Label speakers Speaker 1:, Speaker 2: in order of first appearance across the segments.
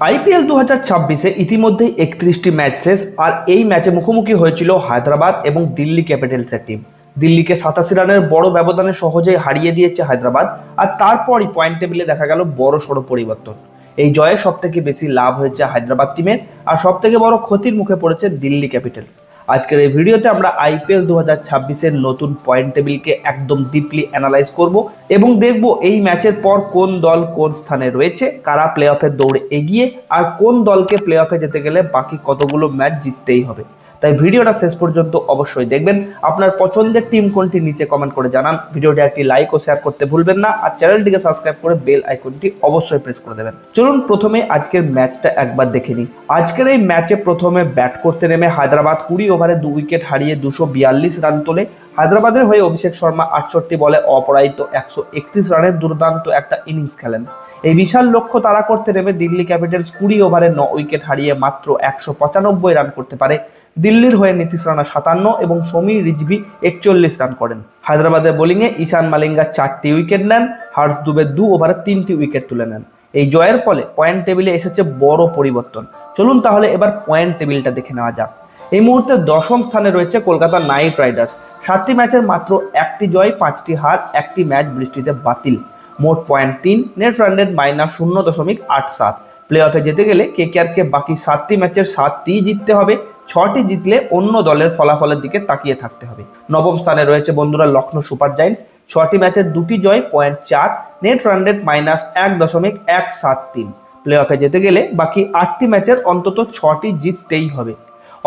Speaker 1: IPL 2026-এ ইতিমধ্যেই 31টি match শেষ, আর এই ম্যাচে মুখোমুখি হয়েছিল হায়দ্রাবাদ এবং দিল্লি ক্যাপিটালসের টিম। দিল্লিকে 87 রানের বড় ব্যবধানে সহজেই হারিয়ে দিয়েছে হায়দ্রাবাদ, আর তারপরই পয়েন্ট টেবিলে দেখা গেল বড় সড় পরিবর্তন। এই জয়ে সব থেকে বেশি লাভ হয়েছে হায়দ্রাবাদ টিমের, আর সব থেকে বড় ক্ষতির মুখে পড়েছে দিল্লি ক্যাপিটালস। আজকের এই ভিডিওতে আমরা আইপিএল 2026-এর নতুন পয়েন্ট টেবিলকে একদম ডিপলি অ্যানালাইজ করব এবং দেখব এই ম্যাচের পর কোন দল কোন স্থানে রয়েছে, কারা প্লে অফের দৌড়ে এগিয়ে, আর কোন দলকে প্লে অফে যেতে গেলে বাকি কতগুলো ম্যাচ জিততেই হবে। তাই ভিডিওটা শেষ পর্যন্ত অবশ্যই দেখবেন। আপনার পছন্দের টিম কোনটি নিচে কমেন্ট করে জানান। ভিডিওটি একটি লাইক ও শেয়ার করতে ভুলবেন না, আর চ্যানেলটিকে সাবস্ক্রাইব করে বেল আইকনটি অবশ্যই প্রেস করে দেবেন। চলুন প্রথমে আজকের ম্যাচটা একবার দেখে নিই। আজকের এই ম্যাচে প্রথমে ব্যাট করতে নেমে হায়দ্রাবাদ 20 ওভারে 2 উইকেট হারিয়ে 242 রান তোলে। হায়দ্রাবাদের হয়ে অভিষেক শর্মা 68 বলে অপরাজিত 131 রানের দুর্দান্ত একটা ইনিংস খেলেন। এই বিশাল লক্ষ্য তাড়া করতে নেমে দিল্লি ক্যাপিটালস 20 ওভারে 9 উইকেট হারিয়ে মাত্র 195 রান করতে পারে। দিল্লির হয়ে নীতিশ রানা 57 এবং সমীর রিজভি 41 রান করেন। হায়দ্রাবাদের বোলিংয়ে ঈশান মালিঙ্গা 4টি উইকেট নেন, হর্ষ দুবে 2 ওভারে 3টি উইকেট তুলে নেন। এই জয়ের ফলে পয়েন্ট টেবিলে এসেছে বড় পরিবর্তন। চলুন তাহলে এবার পয়েন্ট টেবিলটা দেখে নেওয়া যাক। এই মুহূর্তে দশম স্থানে রয়েছে কলকাতা নাইট রাইডার্স। 7টি ম্যাচের মাত্র 1টি জয়, 5টি হার, 1টি ম্যাচ বৃষ্টিতে বাতিল। মোট point 3, net run rate -0.87। Play অফে যেতে গেলে কেকেআরকে বাকি 7টি ম্যাচের 7টি জিততে হবে। 6টি জিতলে অন্য দলের ফলাফলের দিকে তাকিয়ে থাকতে হবে। নবম স্থানে রয়েছে বন্ধুরা লখনৌ সুপার জায়ান্টস। 6টি ম্যাচের 2টি জয়, point 4, net run rate -1.173। Play অফে যেতে গেলে বাকি 8টি ম্যাচের অন্তত 6টি জিততেই হবে।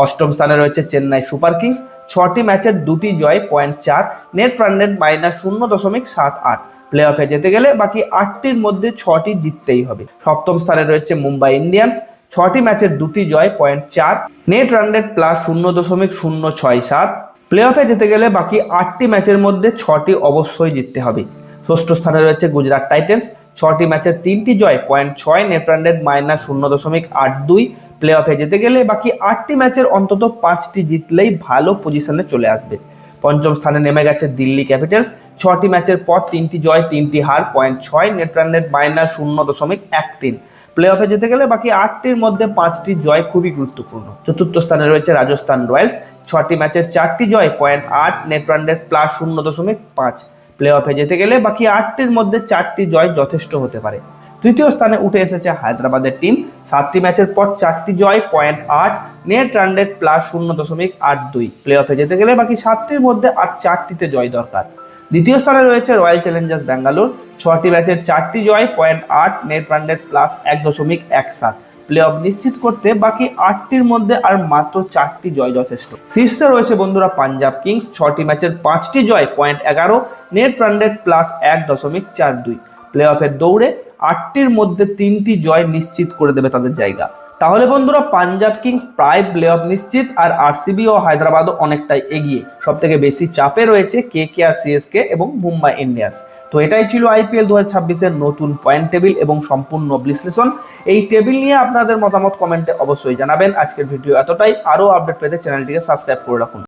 Speaker 1: অষ্টম স্থানে রয়েছে চেন্নাই সুপার কিংস। 6টি ম্যাচের 2টি জয়, point 4, net run rate -0.78। Play অফে যেতে গেলে বাকি 8টির মধ্যে 6টি জিততেই হবে। সপ্তম স্থানে রয়েছে মুম্বাই ইন্ডিয়ান্স। 6টি ম্যাচের 2টি জয়, point 4, net run rate +0.067। Play অফে যেতে গেলে বাকি 8টি ম্যাচের মধ্যে 6টি অবশ্যই জিততে হবে। ষষ্ঠ স্থানে রয়েছে গুজরাট টাইটেন্স। 6টি ম্যাচের 3টি জয়, point 6, net run rate -0.82। Play অফে যেতে গেলে বাকি 8টি ম্যাচের অন্তত 5টি জিতলেই ভালো পজিশনে চলে আসবে। পঞ্চম স্থানে নেমে গেছে দিল্লি ক্যাপিটালস। 6টি ম্যাচের পর 3টি জয়, 3টি হার, point 6, net run rate -0.13। Play অফে যেতে গেলে বাকি 8টির মধ্যে 5টি জয় খুবই গুরুত্বপূর্ণ। চতুর্থ স্থানে রয়েছে রাজস্থান রয়্যালস। 6টি ম্যাচের 4টি জয়, point 8, net run rate +0.5। Play অফে যেতে গেলে বাকি 8টির মধ্যে 4টি জয় যথেষ্ট হতে পারে। তৃতীয় স্থানে উঠে এসেছে হায়দ্রাবাদের টিম। 7টি ম্যাচের পর 4টি জয়, point 8, net run rate +0.82। Play অফে যেতে গেলে বাকি 7টির মধ্যে আর 4টিতে জয় দরকার। দ্বিতীয় স্থানে রয়েছে রয়্যাল চ্যালেঞ্জার্স ব্যাঙ্গালোর। 6টি ম্যাচের 4টি জয়, point 8, net run rate +1.17। Play off নিশ্চিত করতে বাকি 8টির মধ্যে আর মাত্র 4টি জয় যথেষ্ট। শীর্ষে রয়েছে বন্ধুরা পাঞ্জাব কিংস। 6টি ম্যাচের 5টি জয়, point 11, net run rate +1.42। Play অফের দৌড়ে 8টির মধ্যে 3টি জয় নিশ্চিত করে দেবে তাদের জায়গা। তাহলে বন্ধুরা পাঞ্জাব কিংস প্রায় প্লে অফ নিশ্চিত, আর আরসিবি ও হায়দ্রাবাদও অনেকটাই এগিয়ে। সব থেকে বেশি চাপে রয়েছে কেকেআর, সিএসকে এবং মুম্বাই ইন্ডিয়ান্স। তো এটাই ছিল আইপিএল 2026-এর নতুন পয়েন্ট টেবিল এবং সম্পূর্ণ বিশ্লেষণ। এই টেবিল নিয়ে আপনাদের মতামত কমেন্টে অবশ্যই জানাবেন। আজকের ভিডিও এতটাই। আরও আপডেট পেতে চ্যানেলটিকে সাবস্ক্রাইব করে রাখুন।